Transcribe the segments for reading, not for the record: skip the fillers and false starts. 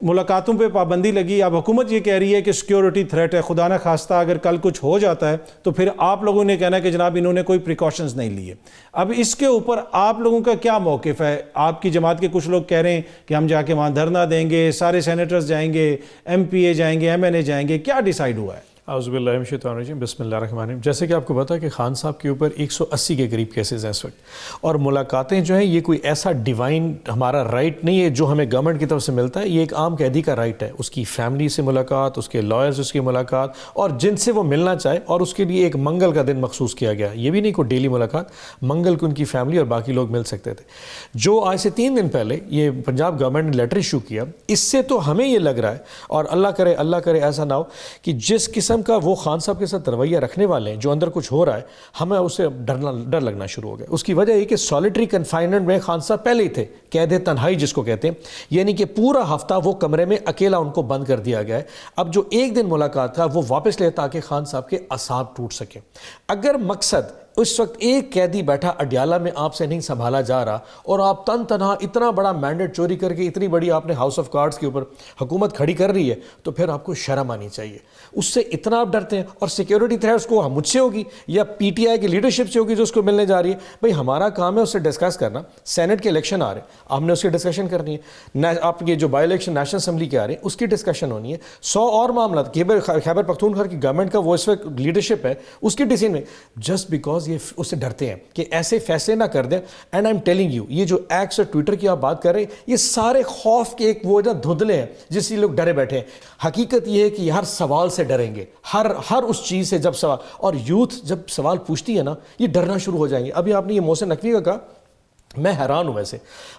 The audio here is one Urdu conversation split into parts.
ملاقاتوں پہ پابندی لگی. اب حکومت یہ کہہ رہی ہے کہ سیکیورٹی تھریٹ ہے, خدا نہ خواستہ اگر کل کچھ ہو جاتا ہے تو پھر آپ لوگوں نے کہنا کہ جناب انہوں نے کوئی پریکاشنز نہیں لیے. اب اس کے اوپر آپ لوگوں کا کیا موقف ہے؟ آپ کی جماعت کے کچھ لوگ کہہ رہے ہیں کہ ہم جا کے وہاں دھرنا دیں گے, سارے سینیٹرز جائیں گے, ایم پی اے جائیں گے, ایم این اے جائیں گے, کیا ڈیسائیڈ ہوا ہے؟ اعوذ باللہ من الشیطان الرجیم، بسم اللہ الرحمن الرحیم. جیسے کہ آپ کو پتا ہے کہ خان صاحب کے اوپر 180 کے قریب کیسز ہیں اس وقت، اور ملاقاتیں جو ہیں یہ کوئی ایسا ڈیوائن ہمارا رائٹ نہیں ہے جو ہمیں گورنمنٹ کی طرف سے ملتا ہے، یہ ایک عام قیدی کا رائٹ ہے. اس کی فیملی سے ملاقات، اس کے لائرز اس کی ملاقات، اور جن سے وہ ملنا چاہے، اور اس کے لیے ایک منگل کا دن مخصوص کیا گیا. یہ بھی نہیں کوئی ڈیلی ملاقات، منگل کو ان کی فیملی اور باقی لوگ مل سکتے تھے. جو آج سے 3 دن پہلے یہ پنجاب گورنمنٹ نے لیٹر ایشو کیا، اس سے تو ہمیں یہ لگ رہا ہے، اور اللہ کرے ایسا نہ ہو کہ جس قسم کا وہ خان صاحب کے ساتھ رویہ رکھنے والے ہیں، جو اندر کچھ ہو رہا ہے، ہمیں اس سے ڈر لگنا شروع ہو گیا. اس کی وجہ یہ کہ سالیٹری کنفائنمنٹ میں خان صاحب پہلے ہی تھے، قید تنہائی جس کو کہتے ہیں، یعنی کہ پورا ہفتہ وہ کمرے میں اکیلا ان کو بند کر دیا گیا ہے. اب جو ایک دن ملاقات تھا وہ واپس لے تاکہ خان صاحب کے اعصاب ٹوٹ سکے. اگر مقصد اس وقت ایک قیدی بیٹھا اڈیالہ میں آپ سے نہیں سنبھالا جا رہا، اور آپ تنہا اتنا بڑا مینڈیٹ چوری کر کے اتنی بڑی آپ نے ہاؤس آف کارڈز کے اوپر حکومت کھڑی کر رہی ہے، تو پھر آپ کو شرم آنی چاہیے. اس سے اتنا آپ ڈرتے ہیں. اور سیکیورٹی تھریٹس کو مجھ سے ہوگی یا پی ٹی آئی کی لیڈرشپ سے ہوگی جو اس کو ملنے جا رہی ہے. بھئی ہمارا کام ہے اس سے ڈسکس کرنا. سینٹ کے الیکشن آ رہے ہیں، ہم نے اس کی ڈسکشن کرنی ہے. آپ کے جو بائی الیکشن نیشنل اسمبلی کے آ رہے ہیں، اس کی ڈسکشن ہونی ہے. 100 اور معاملات، خیبر پختونخوا کی گورنمنٹ کا وہ اس وقت لیڈرشپ ہے، اس کی ڈیسیژن میں جسٹ بیکاز یہ اس سے ڈرتے ہیں کہ ایسے فیصلے نہ کر دیں. And I am telling you, یہ جو ایکس اور ٹویٹر کی آپ بات کر رہے ہیں، یہ سارے خوف کے ایک وہ دھندلے ہیں جس سے لوگ ڈرے بیٹھے ہیں. حقیقت یہ ہے کہ یہ ہر سوال سے ڈریں گے، ہر اس چیز سے جب سوال، اور یوتھ جب سوال پوچھتی ہے نا، یہ ڈرنا شروع ہو جائیں گے. ابھی آپ نے یہ محسن نقوی کا کہا، میں حیران ہوں. ویسے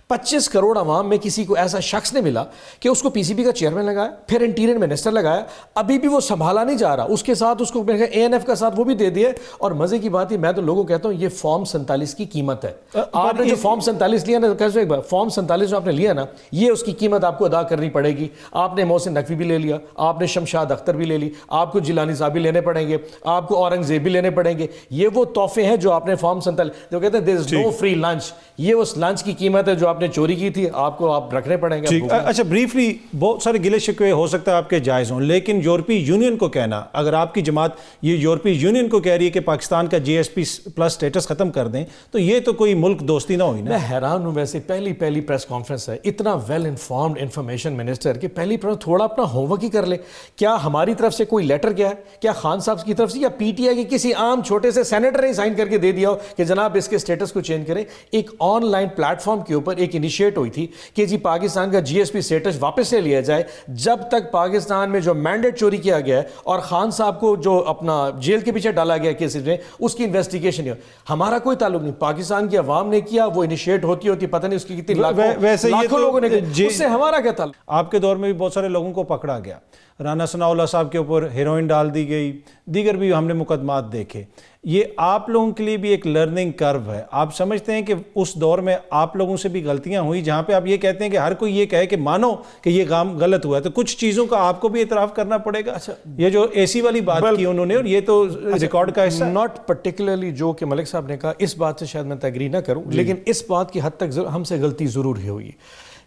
25 کروڑ عوام میں کسی کو ایسا شخص نے ملا کہ اس کو پی سی بی کا چیئرمین لگایا، پھر انٹیریئر منسٹر لگایا، ابھی بھی وہ سنبھالا نہیں جا رہا. اس کے ساتھ اس کو اے این ایف کا ساتھ وہ بھی دے دیے. اور مزے کی بات ہے، میں تو لوگوں کو کہتا ہوں یہ فارم 47 کی قیمت ہے. آپ نے جو فارم 47 لیا نا، کیسے فارم 47 جو آپ نے لیا نا، یہ اس کی قیمت آپ کو ادا کرنی پڑے گی. آپ نے محسن نقوی بھی لے لیا، آپ نے شمشاد اختر بھی لے لی، آپ کو جیلانی صاحب بھی لینے پڑیں گے، آپ کو اورنگزیب بھی لینے پڑیں گے. یہ وہ تحفے ہیں جو آپ نے فارم 47 جو کہتے ہیں دیر از نو فری لنچ، یہ اس لنچ کی قیمت ہے جو آپ نے چوری کی تھی، آپ رکھنے پڑیں گے. اچھا، بریفلی بہت سارے گلے شکوے ہو سکتا ہے آپ کے جائز ہوں، لیکن یورپی یونین کو کہنا، اگر آپ کی جماعت یہ یورپی یونین کو کہہ رہی ہے کہ پاکستان کا جی ایس پی پلس سٹیٹس ختم کر دیں، تو یہ تو کوئی ملک دوستی نہ ہوئی نا. میں حیران ہوں. ویسے پہلی پریس کانفرنس ہے، اتنا ویل انفارمڈ انفارمیشن منسٹر کہ پہلی تھوڑا اپنا ہوم ورک ہی کر لے. کیا ہماری طرف سے کوئی لیٹر گیا ہے؟ کیا خان صاحب کی طرف سے یا پی ٹی آئی کے کسی عام چھوٹے سے سینیٹر نے سائن کر کے دے دیا ہو کہ جناب اس کے سٹیٹس کو چینج کریں؟ ایک آن لائن پلیٹ فارم کے اوپر ایک انیشیٹ ہوئی تھی کہ جی پاکستان کا جی ایس پی سٹیٹس واپس سے لیا جائے جب تک پاکستان میں جو مینڈیٹ چوری کیا گیا ہے اور خان صاحب کو جو اپنا جیل کے پیچھے ڈالا گیا کیسز میں، اس کی انویسٹیگیشن ہے. ہمارا کوئی تعلق نہیں. پاکستان کی عوام نے کیا، وہ انیشیٹ ہوتی پتہ نہیں اس کی کتنی لاکھوں لوگوں نے کیا، اس سے ہمارا کیا تعلق. آپ کے دور میں بھی بہت سارے لوگوں کو پکڑا گیا. رانا ثناءاللہ صاحب کے اوپر ہیروئن ڈال دی گئی، دیگر بھی ہم نے مقدمات دیکھے. یہ آپ لوگوں کے لیے بھی ایک لرننگ کرو ہے. آپ سمجھتے ہیں کہ اس دور میں آپ لوگوں سے بھی غلطیاں ہوئی، جہاں پہ آپ یہ کہتے ہیں کہ ہر کوئی یہ کہے کہ مانو کہ یہ کام غلط ہوا ہے، تو کچھ چیزوں کا آپ کو بھی اعتراف کرنا پڑے گا. اچھا، یہ جو اے سی والی بات کی انہوں نے، اور یہ تو ریکارڈ کا حصہ ناٹ پرٹیکولرلی جو کہ ملک صاحب نے کہا، اس بات سے شاید میں ایگری نہ کروں، لیکن اس بات کی حد تک ہم سے غلطی ضرور ہی ہوئی.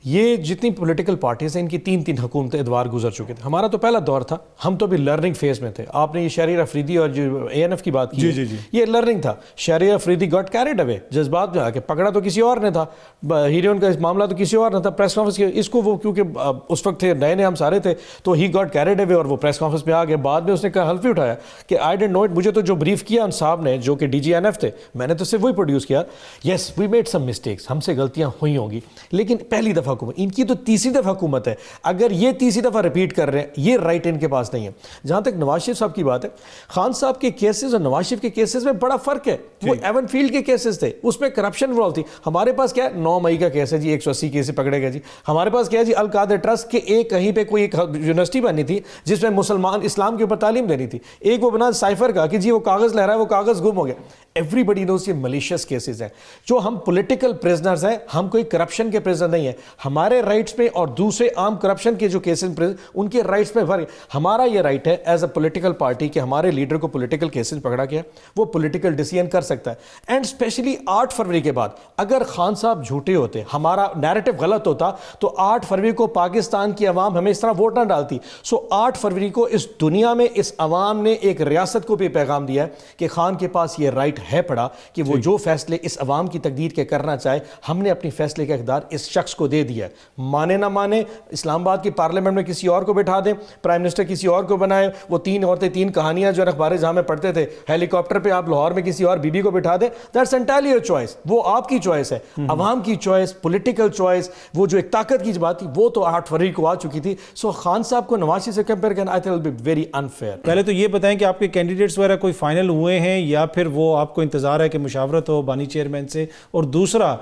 یہ جتنی پولیٹیکل پارٹیز ہیں، ان کی 3 حکومتیں ادوار گزر چکے تھے. ہمارا تو پہلا دور تھا، ہم تو بھی لرننگ فیز میں تھے. آپ نے یہ شہریار افریدی اور جو اے این ایف کی بات کی، یہ لرننگ تھا. Shehryar Afridi got carried away, جذبات میں آ کے پکڑا تو کسی اور نے تھا، ہیروئن کا معاملہ تو کسی اور نے تھا. پریس کانفرنس کی اس کو وہ کیونکہ اس وقت تھے نئے ہم سارے تھے، تو ہی گاٹ کیریڈ اوے اور وہ پریس کانفرنس میں آ گئے. بعد میں اس نے کہا حلف بھی اٹھایا کہ آئی ڈونٹ نو اٹ. مجھے تو جو بریف کیا ان صاحب نے، جو کہ ڈی جی این ایف تھے، میں نے تو صرف وہی پروڈیوس کیا. یس وی میڈ سم مسٹیکس، ہم سے غلطیاں ہوئی ہوں گی، لیکن پہلی دفعہ حکومت، ان کی تو تیسری دفعہ حکومت ہے. اگر یہ تیسری دفعہ ریپیٹ کر رہے ہیں، یہ رائٹ ان کے پاس نہیں ہے. جہاں تک نواز شریف صاحب کی بات ہے، خان صاحب کے کیسز اور نواز شریف کے کیسز میں بڑا فرق ہے. وہ ایون فیلڈ کے کیسز تھے، اس میں کرپشن انوالو تھی. ہمارے پاس کیا ہے، 9 مئی کا کیس ہے جی، 180 کیس پکڑے گئے جی. ہمارے پاس کیا ہے جی، القادر ٹرسٹ کے ایک کہیں پہ کوئی ایک یونیورسٹی بنی تھی جس میں مسلمان اسلام کے اوپر تعلیم دینی تھی. ایک وہ بنا سائفر کا کہ جی وہ کاغذ لہرا ہے، وہ کاغذ گم ہو گیا. ایوری نوز یہ ملیشیس کیسز ہیں. جو ہم پولیٹیکل پریزنرز ہیں, ہم کوئی کرپشن کے پریزنر نہیں ہیں. ہمارے رائٹس پہ اور دوسرے عام کرپشن کے جو کیسز ان کے رائٹس پہ فرق. ہمارا یہ رائٹ ہے ایز اے پولیٹیکل پارٹی کہ ہمارے لیڈر کو پولیٹیکل کیسز پکڑا گیا, وہ پولیٹیکل ڈیسیژن کر سکتا ہے. اینڈ اسپیشلی 8 فروری کے بعد اگر خان صاحب جھوٹے ہوتے, ہمارا نیریٹو غلط ہوتا, تو 8 فروری کو پاکستان کی عوام ہمیں اس طرح ووٹ نہ ڈالتی. سو 8 فروری کو اس دنیا میں اس عوام نے ایک ریاست کو بھی پیغام دیا ہے کہ خان کے پاس یہ رائٹ ہے پڑا کہ وہ جو فیصلے اس عوام کی تقدیر کے کرنا چاہے, ہم نے اپنی فیصلے کا اقتدار اس شخص کو دے دیا ہے. مانے نہ مانے, اسلام آباد کی پارلیمنٹ میں کسی اور کو بٹھا دیں, پرائم منسٹر کسی اور کو بنائے, وہ 3 عورتیں 3 کہانیاں جو اخبار جہاں میں پڑھتے تھے, ہیلی کاپٹر پہ آپ لاہور میں کسی اور بی بی کو بٹھا دیں, دیٹس انٹائرلی یور چوائس. وہ آپ کی چوائس ہے, عوام کی چوائس, پولیٹیکل چوائس. وہ جو ایک طاقت کی بات تھی وہ تو 8 فروری کو آ چکی تھی. سو خان صاحب کو نواز شریف سے کمپیئر کرنا I think will be very unfair. پہلے تو یہ بتائیں کہ آپ کے کینڈیڈیٹس وغیرہ کوئی فائنل ہوئے ہیں یا پھر وہ آپ کو انتظار ہے کہ مشاورت ہو بانی چیئرمین سے؟ اور دوسرا,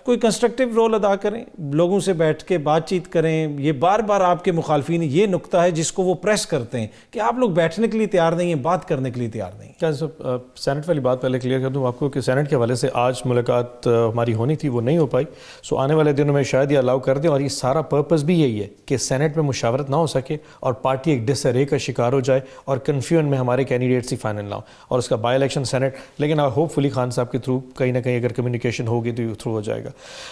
کوئی کنسٹرکٹیو رول ادا کریں, لوگوں سے بیٹھ کے بات چیت کریں. یہ بار بار آپ کے مخالفین یہ نقطہ ہے جس کو وہ پریس کرتے ہیں کہ آپ لوگ بیٹھنے کے لیے تیار نہیں ہیں, بات کرنے کے لیے تیار نہیں. کیا سینٹ والی بات پہلے کلیئر کر دوں آپ کو کہ سینٹ کے حوالے سے آج ملاقات ہماری ہونی تھی, وہ نہیں ہو پائی. سو آنے والے دنوں میں شاید یہ الاؤ کر دیں, اور یہ سارا پرپز بھی یہی ہے کہ سینٹ میں مشاورت نہ ہو سکے اور پارٹی ایک ڈس ارے کا شکار ہو جائے اور کنفیوژن میں ہمارے کینڈیڈیٹس ہی فائنل نہ ہو, اور اس کا بائی الیکشن سینٹ. لیکن ہوپ فلی خان صاحب کے تھرو کہیں نہ کہیں اگر کمیونیکیشن ہوگی تو یہ تھرو ہو جائے گا.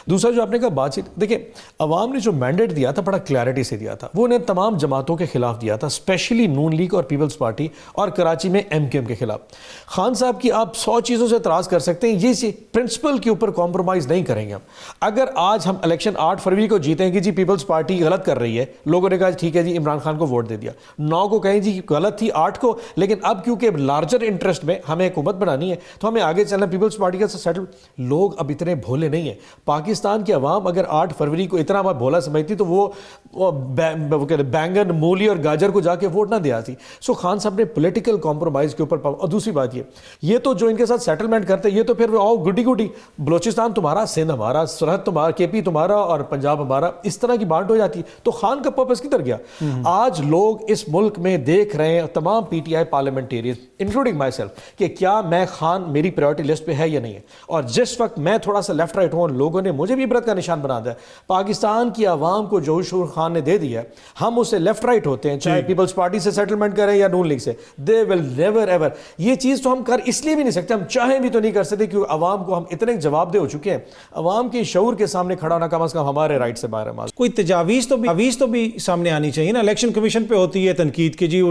دوسرا جو آپ نے کہا بات چیت, دیکھیں عوام نے جو مینڈیٹ دیا تھا بڑا کلیئرٹی سے دیا تھا. وہ انہیں تمام جماعتوں کے خلاف دیا تھا, اسپیشلی نون لیگ اور پیپلز پارٹی, اور کراچی میں ایم کیو ایم کے خلاف. خان صاحب کی آپ 100 چیزوں سے اعتراض کر سکتے ہیں, یہ پرنسپل کے اوپر کمپرومائز نہیں کریں گے ہم. اگر آج ہم الیکشن 8 فروری کو جیتیں کہ جی پیپلز پارٹی غلط کر رہی ہے, لوگوں نے کہا ٹھیک ہے جی عمران خان کو ووٹ دے دیا, 9 کو کہیں جی غلط تھی 8 کو, لیکن اب کیونکہ لارجر انٹرسٹ میں ہمیں حکومت بنانی ہے تو ہمیں آگے چلنا پیپلز پارٹی کا سیٹل. لوگ اب اتنے بھولے نہیں ہیں. پاکستان کی عوام اگر 8 فروری کو اتنا بھولا سمجھتی تو وہ بینگن, مولی اور گاجر کو جا کے ووٹ نہ دیا تھی. سو خان صاحب نے پولیٹیکل کمپرومائز کے اوپر. اور دوسری بات یہ تو جو ان کے ساتھ سیٹلمنٹ کرتے یہ تو پھر آؤ گڈی گڈی, بلوچستان تمہارا, سندھ ہمارا, سرحد تمہارا, کے پی تمہارا اور پنجاب ہمارا, اس طرح کی بانٹ ہو جاتی. تو خان کا پرپس کدھر گیا؟ آج لوگ اس ملک میں دیکھ رہے ہیں, تمام P T I parliamentarian including my self, کہ کیا میں خان میری پرائیورٹی لسٹ پہ ہے یا نہیں ہے. اور جس وقت میں تھوڑا سا لیفٹ رائٹ ہوں, لوگوں نے مجھے بھی عبرت کا نشان بنا دیا. پاکستان کی عوام کو جو شور خان نے دے دیا, ہم اسے لیفٹ رائٹ ہوتے ہیں, چاہے پیپلز پارٹی سے سیٹلمنٹ کریں یا نون لیگ سے, دے ول نیور ایور. یہ چیز تو ہم کر اس لیے بھی نہیں سکتے, ہم چاہیں بھی تو نہیں کر سکتے, کیونکہ عوام کو ہم اتنے جواب دے ہو چکے ہیں. عوام کے شعور کے سامنے کھڑا ہونا کم از کم ہمارے رائٹ سے باہر ہے. کوئی تجاویز تو بھی سامنے آنی چاہیے نا. الیکشن کمیشن پہ ہوتی ہے تنقید کہ جی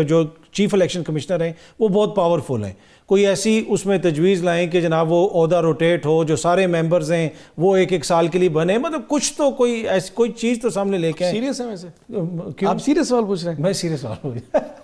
جو چیف الیکشن کمشنر ہیں وہ بہت پاورفل ہیں. کوئی ایسی اس میں تجویز لائیں کہ جناب وہ عہدہ روٹیٹ ہو, جو سارے ممبرز ہیں وہ 1 سال کے لیے بنے, مطلب کچھ تو کوئی چیز تو سامنے لے کے. سیریس ہے ویسے آپ سیریس سوال پوچھ رہے ہیں؟ میں سیریس سوال پوچھ رہا ہوں.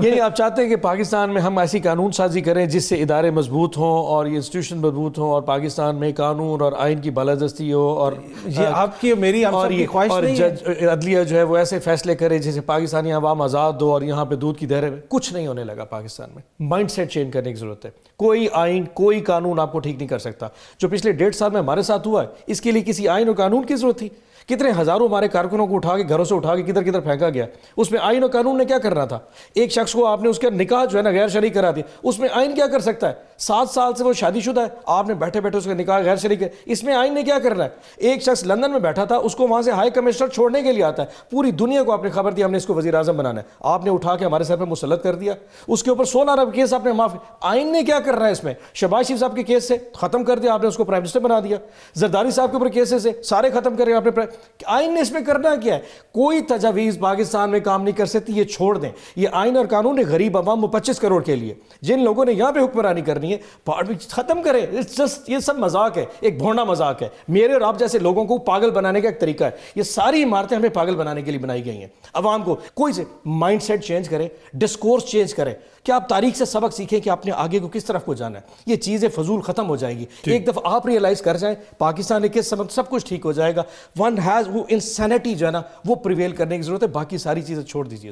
یعنی آپ چاہتے ہیں کہ پاکستان میں ہم ایسی قانون سازی کریں جس سے ادارے مضبوط ہوں اور یہ انسٹیٹیوشن مضبوط ہوں, اور پاکستان میں قانون اور آئین کی بالادستی ہو, اور یہ آپ کی میری ہم سب کی خواہش نہیں ہے. جج عدلیہ جو ہے وہ ایسے فیصلے کرے جیسے پاکستانی عوام آزاد ہو اور یہاں پہ دودھ کی دہرے میں. کچھ نہیں ہونے لگا پاکستان میں. مائنڈ سیٹ چینج کرنے کی ضرورت ہے. کوئی آئین کوئی قانون آپ کو ٹھیک نہیں کر سکتا. جو پچھلے 1.5 سال میں ہمارے ساتھ ہوا ہے, اس کے لیے کسی آئین اور قانون کی ضرورت تھی. کتنے ہزاروں ہمارے کارکنوں کو اٹھا کے گھروں سے اٹھا کے کدھر کدھر پھینکا گیا. اس میں آئین اور قانون نے کیا کرنا تھا؟ ایک شخص کو آپ نے اس کا نکاح جو ہے نا غیر شرعی کرا دیا, اس میں آئین کیا کر سکتا ہے؟ 7 سال سے وہ شادی شدہ ہے, آپ نے بیٹھے بیٹھے اس کا نکاح غیر شرعی کیا, اس میں آئین نے کیا کرنا ہے؟ ایک شخص لندن میں بیٹھا تھا, اس کو وہاں سے ہائی کمشنر چھوڑنے کے لیے آتا ہے, پوری دنیا کو آپ نے خبر دی ہم نے اس کو وزیر اعظم بنانا ہے, آپ نے اٹھا کے ہمارے سر پہ مسلط کر دیا. اس کے اوپر 16 ارب کیس آپ نے معاف. آئین نے کیا کر رہا ہے اس میں؟ شہباز شریف صاحب کے کیس سے ختم کر دیا آپ نے, اس کو پرائم منسٹر بنا دیا. زرداری صاحب کے اوپر کیسز سے سارے ختم کر رہے آپ نے. آئین نے اس میں کرنا کیا ہے؟ کوئی تجاویز پاکستان میں کام نہیں کر سکتی, یہ چھوڑ دیں. یہ آئین اور قانون ہے غریب عوام 25 کروڑ کے لیے, جن لوگوں نے یہاں پہ حکمرانی کرنی ہے ختم کریں. یہ سب مذاق ہے, ایک بھونڈا مذاق ہے. میرے اور آپ جیسے لوگوں کو پاگل بنانے کا ایک طریقہ ہے. یہ ساری عمارتیں ہمیں پاگل بنانے کے لیے بنائی گئی ہیں. عوام کو کوئی سے مائنڈ سیٹ چینج کرے, ڈسکورس چینج کرے, کہ آپ تاریخ سے سبق سیکھیں کہ آپ نے آگے کو کس طرف کو جانا ہے. یہ چیزیں فضول ختم ہو جائیں گی. ایک دفعہ آپ ریئلائز کر جائیں پاکستان نے کس سبق, سب کچھ ٹھیک ہو جائے گا. ون ہیز وہ انسینٹی جو ہے نا وہ پریویل کرنے کی ضرورت ہے, باقی ساری چیزیں چھوڑ دیجیے.